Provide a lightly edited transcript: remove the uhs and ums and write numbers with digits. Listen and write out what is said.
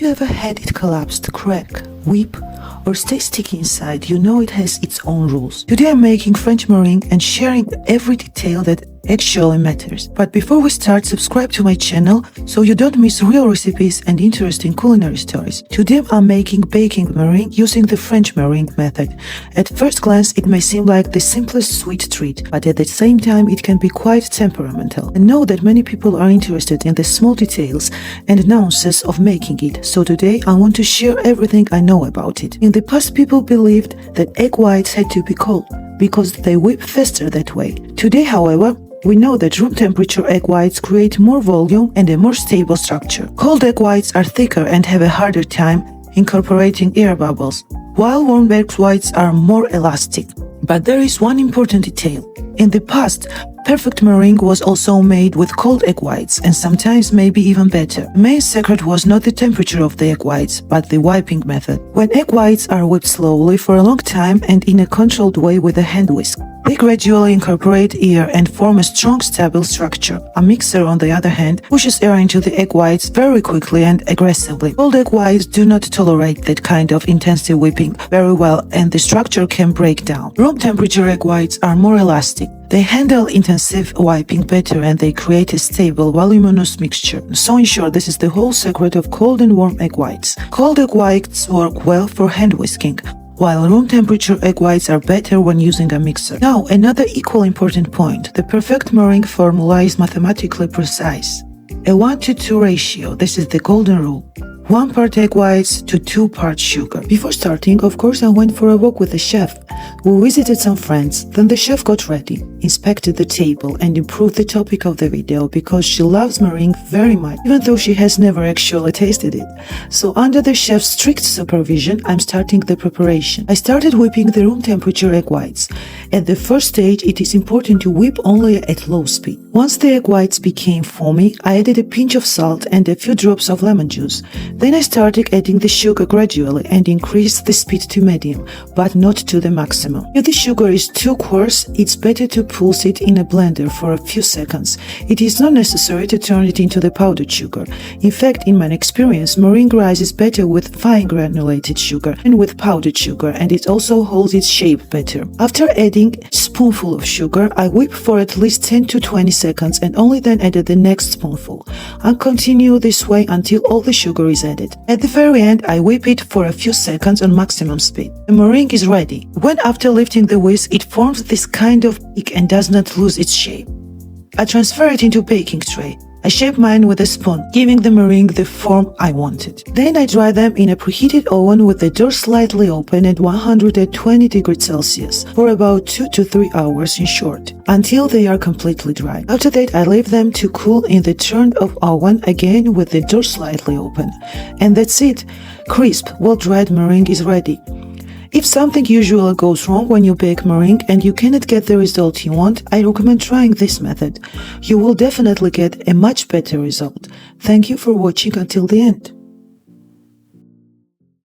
you ever had it collapsed, crack, weep, or stay sticky inside, you know it has its own rules. Today I'm making French meringue and sharing every detail that actually matters. But before we start, subscribe to my channel so you don't miss real recipes and interesting culinary stories. Today I'm making baking meringue using the French meringue method. At first glance it may seem like the simplest sweet treat, but at the same time it can be quite temperamental. And know that many people are interested in the small details and nuances of making it, so today I want to share everything I know about it. In the past, people believed that egg whites had to be cold because they whip faster that way. Today, however, we know that room temperature egg whites create more volume and a more stable structure. Cold egg whites are thicker and have a harder time incorporating air bubbles, while warm egg whites are more elastic. But there is one important detail. In the past, perfect meringue was also made with cold egg whites, and sometimes maybe even better. The main secret was not the temperature of the egg whites, but the wiping method. When egg whites are whipped slowly for a long time and in a controlled way with a hand whisk, they gradually incorporate air and form a strong, stable structure. A mixer, on the other hand, pushes air into the egg whites very quickly and aggressively. Cold egg whites do not tolerate that kind of intensive whipping very well, and the structure can break down. Room temperature egg whites are more elastic. They handle intensive wiping better and they create a stable, voluminous mixture. So in short, this is the whole secret of cold and warm egg whites. Cold egg whites work well for hand whisking, while room temperature egg whites are better when using a mixer. Now, another equally important point. The perfect meringue formula is mathematically precise. A 1:2 ratio, this is the golden rule. 1 part egg whites to 2 parts sugar. Before starting, of course, I went for a walk with the chef. We visited some friends, then the chef got ready, inspected the table, and improved the topic of the video because she loves meringue very much, even though she has never actually tasted it. So under the chef's strict supervision, I'm starting the preparation. I started whipping the room temperature egg whites. At the first stage, it is important to whip only at low speed. Once the egg whites became foamy, I added a pinch of salt and a few drops of lemon juice. Then I started adding the sugar gradually and increased the speed to medium, but not to the maximum. If the sugar is too coarse, it's better to pulse it in a blender for a few seconds. It is not necessary to turn it into the powdered sugar. In fact, in my experience, meringue rises better with fine granulated sugar and with powdered sugar, and it also holds its shape better. After adding a spoonful of sugar, I whip for at least 10 to 20 seconds and only then added the next spoonful. I'll continue this way until all the sugar is added. At the very end, I whip it for a few seconds on maximum speed. The meringue is ready. When after lifting the whisk, it forms this kind of peak and does not lose its shape, I transfer it into a baking tray. I shape mine with a spoon, giving the meringue the form I wanted. Then I dry them in a preheated oven with the door slightly open at 120 degrees Celsius for about 2 to 3 hours in short, until they are completely dry. After that, I leave them to cool in the turned-off oven again with the door slightly open. And that's it. Crisp, well-dried meringue is ready. If something usually goes wrong when you bake meringue and you cannot get the result you want, I recommend trying this method. You will definitely get a much better result. Thank you for watching until the end.